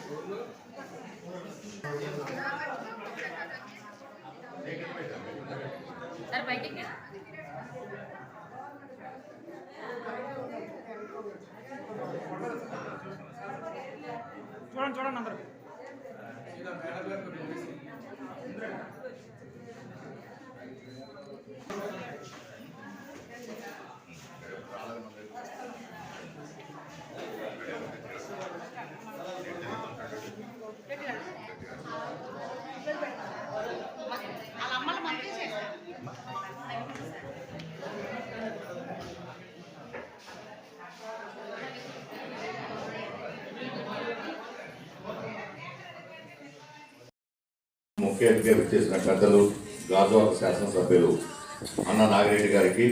Sir बैठे क्या చూడండి అందరూ ముఖ్య అతిథిగా విచ్చేసిన పెద్దలు గాజువాక శాసనసభ్యులు అన్న నాగిరెడ్డి గారికి,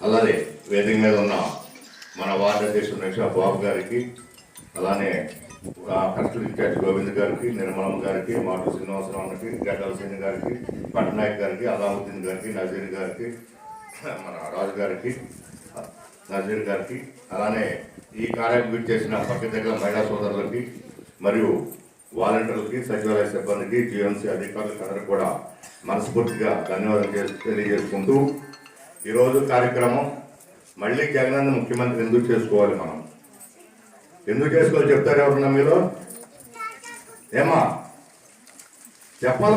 అలానే వేదిక మీద ఉన్న మన వార్డు అధ్యక్షుడు నిషా బాబు గారికి, అలానే కస్టడీ ఇన్ఛార్జ్ గోవింద్ గారికి, నిర్మలమ్మ గారికి, మాటు శ్రీనివాసరావుకి, గడ్డల సింగ్ గారికి, పట్నాయక్ గారికి, అలావుద్దీన్ గారికి, నజీర్ గారికి, మన రాజు గారికి, నజీర్ గారికి, అలానే ఈ కార్యక్రమం విచ్చేసిన పక్క దగ్గర మహిళా సోదరులకి మరియు వాలంటీర్లకి, సచివాలయ సిబ్బందికి, జీఎంసీ అధికారులకు అందరూ కూడా మనస్ఫూర్తిగా ధన్యవాదాలు తెలియజేసుకుంటూ, ఈరోజు కార్యక్రమం మళ్ళీ జగనన్న ముఖ్యమంత్రి ఎందుకు చేసుకోవాలి, మనం ఎందుకు చేసుకోవాలి చెప్తారు ఎవరన్నా మీరు? ఏమా చెప్పాలి.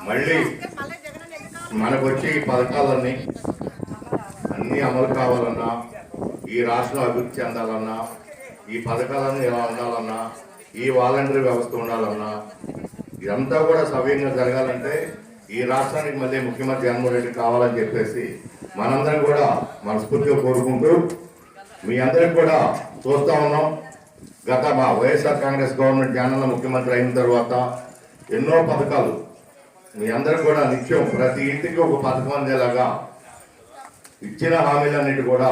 మళ్ళీ మనకు వచ్చి ఈ పథకాలన్నీ అన్నీ అమలు కావాలన్నా, ఈ రాష్ట్రం అభివృద్ధి చెందాలన్నా, ఈ పథకాలను ఎలా ఉండాలన్నా, ఈ వాలంటరీ వ్యవస్థ ఉండాలన్నా, ఇదంతా కూడా సవ్యంగా జరగాలంటే ఈ రాష్ట్రానికి మళ్ళీ ముఖ్యమంత్రి జగన్మోహన్ రెడ్డి కావాలని చెప్పేసి మనందరం కూడా మనస్ఫూర్తిగా కోరుకుంటూ, మీ అందరికి కూడా చూస్తూ ఉన్నాం. గత మా వైఎస్ఆర్ కాంగ్రెస్ గవర్నమెంట్ జగనన్న ముఖ్యమంత్రి అయిన తర్వాత ఎన్నో పథకాలు మీ అందరికి కూడా నిత్యం ప్రతి ఇంటికి ఒక పథకం అందేలాగా ఇచ్చిన హామీలన్నిటి కూడా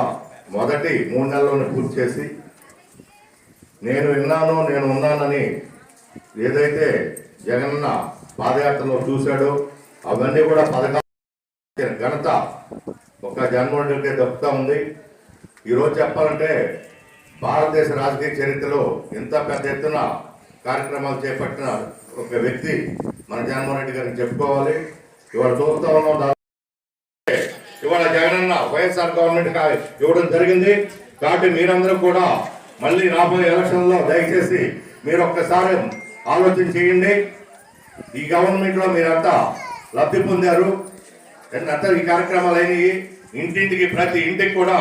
మొదటి 3 నెలల్లోనే పూర్తి చేసి, నేను విన్నాను, నేను ఉన్నానని ఏదైతే జగనన్న పాదయాత్రలో చూశాడో అవన్నీ కూడా పథకాలు ఘనత ఒక జగన్మోహన్ రెడ్డి దక్కుతా ఉంది. ఈరోజు చెప్పాలంటే భారతదేశ రాజకీయ చరిత్రలో ఇంత పెద్ద ఎత్తున కార్యక్రమాలు చేపట్టిన ఒక వ్యక్తి మన జగన్మోహన్ రెడ్డి గారిని చెప్పుకోవాలి. ఇవాళ చూస్తూ ఉన్నాం, ఇవాళ జగనన్న వైఎస్ఆర్ గవర్నమెంట్ ఇవ్వడం జరిగింది. కాబట్టి మీరందరూ కూడా మళ్ళీ రాబోయే ఎలక్షన్లో దయచేసి మీరు ఒక్కసారి ఆలోచన చేయండి. ఈ గవర్నమెంట్ లో మీరంతా లబ్ధి పొందారు, అంతా ఈ కార్యక్రమాలు అయినాయి. ఇంటింటికి ప్రతి ఇంటికి కూడా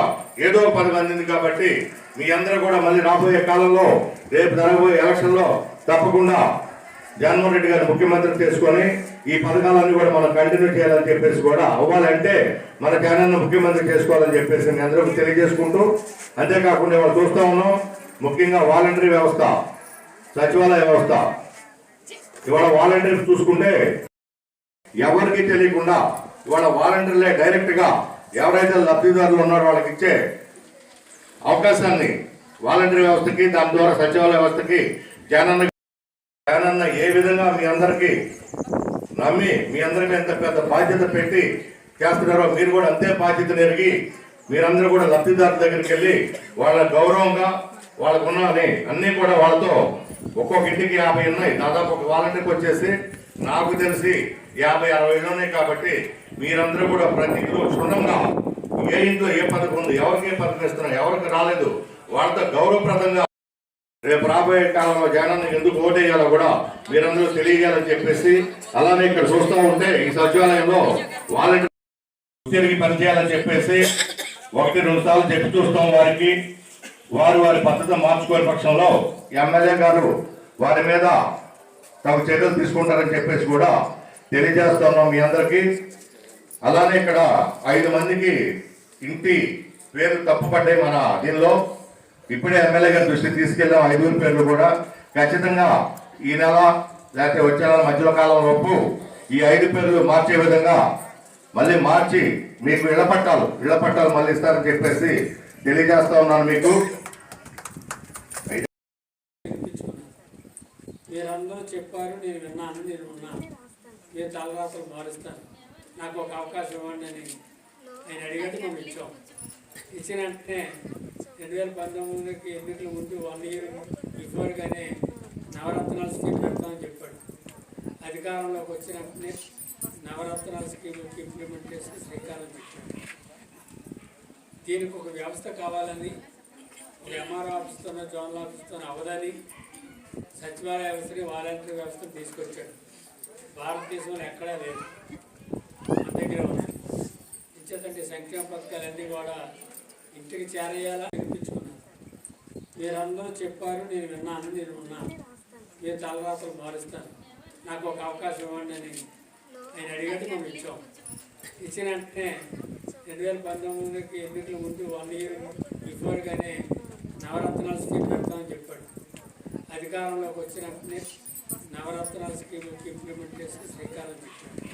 ఏదో పథకం అందింది. కాబట్టి మీ అందరూ కూడా మళ్ళీ రాబోయే కాలంలో రేపు జరగబోయే ఎలక్షన్లో తప్పకుండా జగన్మోహన్ రెడ్డి గారిని ముఖ్యమంత్రి చేసుకొని ఈ పథకాలన్నీ కూడా మనం కంటిన్యూ చేయాలని చెప్పేసి కూడా అవ్వాలంటే మన జగనన్న ముఖ్యమంత్రి చేసుకోవాలని చెప్పేసి మీ అందరూ తెలియజేసుకుంటూ, అంతేకాకుండా ఇవాళ చూస్తూ ఉన్నాం, ముఖ్యంగా వాలంటరీ వ్యవస్థ, సచివాలయ వ్యవస్థ. ఇవాళ వాలంటీర్స్ చూసుకుంటే ఎవరికి తెలియకుండా ఇవాళ వాలంటీర్లే డైరెక్ట్గా ఎవరైతే లబ్ధిదారులు ఉన్నారో వాళ్ళకి ఇచ్చే అవకాశాన్ని వాలంటరీ వ్యవస్థకి, దాని ద్వారా సచివాలయ వ్యవస్థకి జగనన్న ఏ విధంగా మీ అందరికీ నమ్మి మీ అందరికీ ఎంత పెద్ద బాధ్యత పెట్టి చేస్తున్నారో మీరు కూడా అంతే బాధ్యతను ఎరిగి మీరందరూ కూడా లబ్ధిదారుల దగ్గరికి వెళ్ళి వాళ్ళ గౌరవంగా వాళ్ళకున్న అన్నీ కూడా వాళ్ళతో ఒక్కొక్క ఇంటికి 50 ఉన్నాయి. దాదాపు ఒక వాలంటీర్కి వచ్చేసి నాకు తెలిసి 50-60 ఉన్నాయి. కాబట్టి మీరందరూ కూడా ప్రతి ఇల్లు క్షుణ్ణంగా ఏ ఇంట్లో ఏ పథకం ఉంది, ఎవరికి ఏ పథకం ఇస్తున్నారు, ఎవరికి రాలేదు, వాళ్ళతో గౌరవప్రదంగా రేపు రాబోయే కాలంలో జగనన్న ఎందుకు ఓటేయాలో కూడా మీరందరూ తెలియజేయాలని చెప్పేసి, అలానే ఇక్కడ చూస్తూ ఉంటే ఈ సచివాలయంలో వాలంటీర్ తిరిగి పనిచేయాలని చెప్పేసి 1-2 సార్లు చెప్పి చూస్తాం. వారికి వారి పద్ధతి మార్చుకోని పక్షంలో ఎమ్మెల్యే గారు వారి మీద తగు చర్యలు తీసుకుంటారని చెప్పేసి కూడా తెలియజేస్తున్నాం మీ అందరికీ. అలానే ఇక్కడ 5 మందికి ఇంటి పేర్లు తప్పుపడ్డాయి మన దీనిలో. ఇప్పుడే ఎమ్మెల్యే గారి దృష్టికి తీసుకెళ్ళాం. 5 పేర్లు కూడా ఖచ్చితంగా ఈ నెల లేకపోతే వచ్చే నెల మధ్యలో కాలంలోపు ఈ 5 పేర్లు మార్చే విధంగా మళ్ళీ మార్చి మీకు ఇళ్ల పట్టాలు మళ్ళీ ఇస్తారని చెప్పేసి తెలియజేస్తా ఉన్నాను మీకు. మీరందరూ చెప్పారు, నేను విన్నాను, నేను ఉన్నాను. మీరు తలరాతలు మారుస్తాను, నాకు ఒక అవకాశం ఇవ్వండి అని నేను అడిగేది మేము ఇచ్చాం. ఇచ్చిన వెంటనే 2019కి ఎన్నికల ముందు 1 year బిఫోర్గానే నవరత్నాల స్కీమ్ పెడతామని చెప్పాడు. అధికారంలోకి వచ్చిన వెంటనే నవరత్నాల స్కీమ్కి ఇంప్లిమెంట్ చేసి శ్రీకారం చుట్టాడు. దీనికి ఒక వ్యవస్థ కావాలని, ఒక ఎంఆర్ఓ ఆఫీస్తోనో జోనల్ ఆఫీస్తోనో అవదని సచివాలయ వ్యవస్థని వాలంటరీ వ్యవస్థను తీసుకొచ్చాడు. భారతదేశంలో ఎక్కడా లేదు, మన దగ్గర ఉంది. ఇచ్చేదంటే సంక్షేమ పథకాలన్నీ కూడా ఇంటికి చేరేయాలా వినిపించుకున్నాను. మీరందరూ చెప్పారు, నేను విన్నాను, నేను ఉన్నాను. మీరు తలరాతలు మారుస్తాను, నాకు ఒక అవకాశం ఇవ్వండి అని నేను అడిగేది మనం ఇచ్చాం. ఇచ్చిన వెంటనే 2019కి ఎన్నికల ముందు 1 year బిఫోర్గానే నవరత్నాల స్కీమ్ పెడతామని చెప్పాడు. అధికారంలోకి వచ్చిన వెంటనే నవరత్నాల స్కీమ్కి ఇంప్లిమెంట్ చేసి శ్రీకారం చుట్టాడు.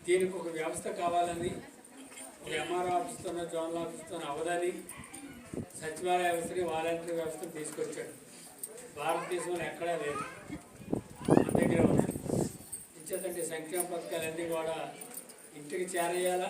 దీనికి ఒక వ్యవస్థ కావాలని, ఒక ఎంఆర్ఓ ఆఫీస్తోనో జోనల్ ఆఫీస్తోనో అవదని సచివాలయ వ్యవస్థని వాలంటరీ వ్యవస్థను తీసుకొచ్చాడు. భారతదేశంలో ఎక్కడా లేదు, మన దగ్గర ఉంది. ఇచ్చేదంటే సంక్షేమ పథకాలన్నీ కూడా ఇంటికి చేరేయాలా